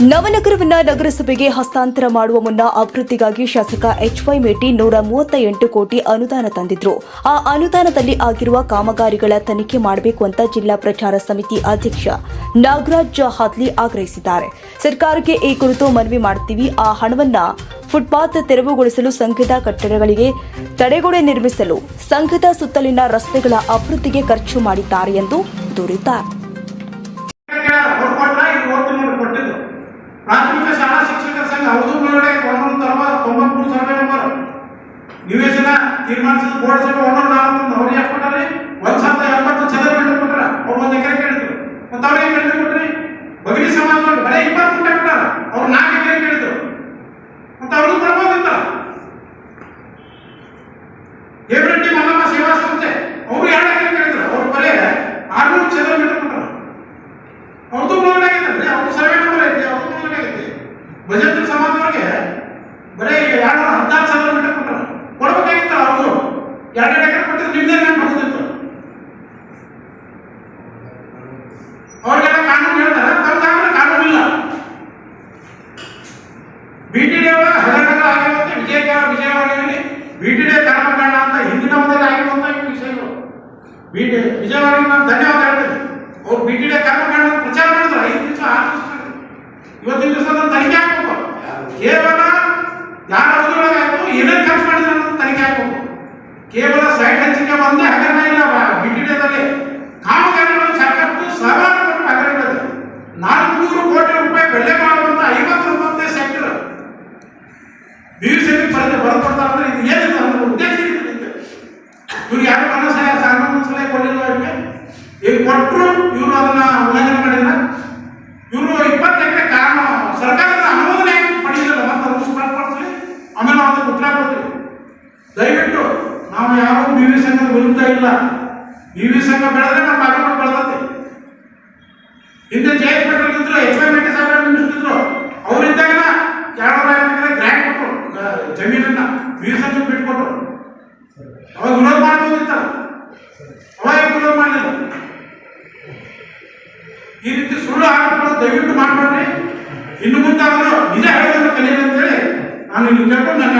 ನವನಗರವನ್ನ ನಗರಸಭೆಗೆ ಹಸ್ತಾಂತರ ಮಾಡುವ ಮುನ್ನ ಅಭಿವೃದ್ಧಿಗಾಗಿ ಶಾಸಕ ಎಚ್.ವೈ. ಮೇಟಿ 138 ಕೋಟಿ ಅನುದಾನ ತಂದಿದ್ರು. ಆ ಅನುದಾನದಲ್ಲಿ ಆಗಿರುವ ಕಾಮಗಾರಿಗಳ ತನಿಖೆ ಮಾಡಬೇಕು ಅಂತ ಜಿಲ್ಲಾ ಪ್ರಚಾರ ಸಮಿತಿ ಅಧ್ಯಕ್ಷ ನಾಗರಾಜ್ ಹಾದ್ಲಿ ಆಗ್ರಹಿಸಿದ್ದಾರೆ. ಸರ್ಕಾರಕ್ಕೆ ಈ ಕುರಿತು ಮನವಿ ಮಾಡುತ್ತೀವಿ. ಆ ಹಣವನ್ನ ಫುಟ್ಪಾತ್ ತೆರವುಗೊಳಿಸಲು, ಸಂಘದ ಕಟ್ಟಡಗಳಿಗೆ ತಡೆಗೋಡೆ ನಿರ್ಮಿಸಲು, ಸಂಘದ ಸುತ್ತಲಿನ ರಸ್ತೆಗಳ ಅಭಿವೃದ್ಧಿಗೆ ಖರ್ಚು ಮಾಡಿದ್ದಾರೆ ಎಂದು ದೂರಿದ್ದಾರೆ. ಪ್ರಾಥಮಿಕ ಶಾಲಾ ಶಿಕ್ಷಕರ ಸಂಘ ಹೌದೂರಿನೊಳಗಡೆ 193 ಸರ್ವೆ ನಂಬರ್ ನಿವೇಶನ ತೀರ್ಮಾನಿಸಿದ ಬೋರ್ಡ್ ಸಭೆ 141 ಅವ್ರಿಗೆ ಎಷ್ಟು ಕೊಟ್ಟಾರೆ? 1,080 ಚದರ ಮೀಟರ್ ಕೊಟ್ಟಾರ. ಅವ್ರು 1 ಎಕರೆ ಕೇಳಿದ್ರು. ಮತ್ತೆ ಅವ್ರಿಗೆ ಎಷ್ಟು ಕೊಟ್ರಿ? ಬಗಲಿ ಸಮಾಜದವ್ರು ಬರೀ 20 ಗುಂಟೆ ಕೊಟ್ಟಾರ. ಅವ್ರು 4 ಎಕರೆ ಕೇಳಿದ್ರು. ಮತ್ತೆ ಅವ್ರಿಗೆ ಕೊಡ್ಬೋದಿತ್ತಲ್ಲ. ಹೇಮರೆಡ್ಡಿ ಮಲ್ಲಮ್ಮ ಸೇವಾ ಸಂಸ್ಥೆ ಅವರು 2 ಎಕರೆ ಕೇಳಿದ್ರು. ಅವ್ರು ಬರೀ 600 ಚದರ ಮೀಟರ್ ಕೊಟ್ಟಾರ. ಅವ್ರದ್ದು ನೋಡಾಗಿದ್ರಿ, ಅವ್ರ ಸರ್ವೆ ನಂಬರ್ ಐತಿ, ಅವ್ರದ್ದು ನೋಡಾಗೈತಿ. ಭಜಂತ್ರಿ ಸಮಾಜದವ್ರಿಗೆ ಬರೀ 216 ಚದರ ಮೀಟರ್ ಕೊಟ್ಟಾರ. ಕೊಡ್ಬೇಕಾಗಿತ್ತಲ್ಲ. ಅವರು 2 ಎಕರೆ ಕೊಟ್ಟಿದ್ದು ನಿಮ್ದೇ ನೆನಪು ಹೋಗುದಿತ್ತು. ಅವ್ರಿಗೆಲ್ಲ ಕಾನೂನು ಹೇಳ್ತಾರೆ, ತಮ್ಗೆ ಕಾನೂನು ಇಲ್ಲ. BTD ಹಗರಣಗಳು ಆಗಿರುತ್ತೆ. ವಿಜಯವಾಡದಲ್ಲಿ BTD ಕರ್ಮಕಾಂಡ ಅಂತ ಹಿಂದಿನ ಅವಧಿಯಲ್ಲಿ ಆಗಿರುವಂತ ಈ ವಿಷಯಗಳು. ವಿಜಯವಾಡಗೆ ನಾನು ಧನ್ಯವಾದ ಹೇಳ್ತೇನೆ. ಅವ್ರು BTD ಕರ್ಮಕಾಂಡ ಪ್ರಚಾರ ಮಾಡಿದ್ರು. 5 ದಿವಸ 6 ದಿವಸ ಮಾಡಿದ್ರು. ಇವತ್ತಿನ ದಿವಸ ತನಿಖೆ ಆಗ್ಬೇಕು. ಕೇವಲ ಯಾರ ಅವಧಿಯೊಳಗೆ ಆಯ್ತು, ಏನೇನು ಖರ್ಚು ಮಾಡಿದ್ರು ಅನ್ನೋದು ತನಿಖೆ ಆಗ್ಬೇಕು. ಕೇವಲ ಸೈಟ್ ಹಂಚಿಕೆ ಒಂದೇ ಹಗರಣ ಇಲ್ಲ. BTDದಲ್ಲಿ ಕಾಮಗಾರಿಗಳು ಸಾಕಷ್ಟು ಸಾವಿರಾರು ಕೋಟಿ ಹಗರಣಗಳಿದೆ. 400 ಕೋಟಿ ರೂಪಾಯಿ ಬೆಲೆ ಮಾಡುವಂತ 59ನೇ ಸೆಕ್ಟರ್ BVCB ಬರೆದುಕೊಡ್ತಾರೆ. ಅಂದ್ರೆ ಇದು ಏನಿದೆ ಅಂದ್ರೆ ಉದ್ದೇಶ ಇದೆ. ಇವ್ರು ಯಾರು ಕಾನೂನು ಸಲಹೆ ಕೊಡಲಿಲ್ಲ. ಇವರಿಗೆ ಈಗ ಕೊಟ್ಟರು, ಇವರು ಅದನ್ನ ಉಲ್ಲಂಘನೆ ಮಾಡಿಲ್ಲ. ಇವರು 20 ಎಕರೆ ಸರ್ಕಾರದ ಅನುಮೋದನೆ ಪಡೆಯಲಿಲ್ಲ. ಮತ್ತೆ ಅದನ್ನು ಸ್ಪಷ್ಟಪಡಿಸಲಿ, ಆಮೇಲೆ ನಾವು ಅದಕ್ಕೆ ಉತ್ತರ ಕೊಡ್ತೀವಿ. ದಯವಿಟ್ಟು ನಾವು ಯಾರು BV ಸಂಘದ ವಿರುದ್ಧ ಇಲ್ಲ. BV ಸಂಘ ಬೆಳೆದ್ರೆ ನಮ್ಮ ಬಾಗಲಕೋಟೆ ಬೆಳೆದತ್ತೆ. ಹಿಂದೆ JS ಪಟೇಲ್ ಇದ್ರು, ಎಚ್.ವೈ. ಮೇಟಿ ಸಾಹೇಬ್ ನಿಲ್ಲಿಸ್ತಿದ್ರು. ಅವರಿದ್ದಾಗ 250 ಎಕರೆ ಗ್ರ್ಯಾಂಟ್ ಕೊಟ್ಟರು, ಜಮೀನನ್ನ BV ಸಂಘಕ್ಕೆ ಬಿಟ್ಕೊಟ್ರು. ಅವಾಗ ವಿರೋಧ ಮಾಡ್ಬೋದಿತ್ತಲ್ಲ, ಅವಾಗ ವಿರೋಧ ಮಾಡಲಿಲ್ಲ. ಈ ರೀತಿ ಸುಳ್ಳು ಆರೋಪಗಳು ದಯವಿಟ್ಟು ಮಾಡಬೇಡ್ರಿ. ಇನ್ನು ಮುಂದೆ ಅವರು ನಿಜ ಹೇಳೋದನ್ನು ಕಲಿಯಲಿ ಅಂತೇಳಿ ನಾನು ಇಲ್ಲಿ ಕೇಳ್ಕೊಂಡು ನನ್ನ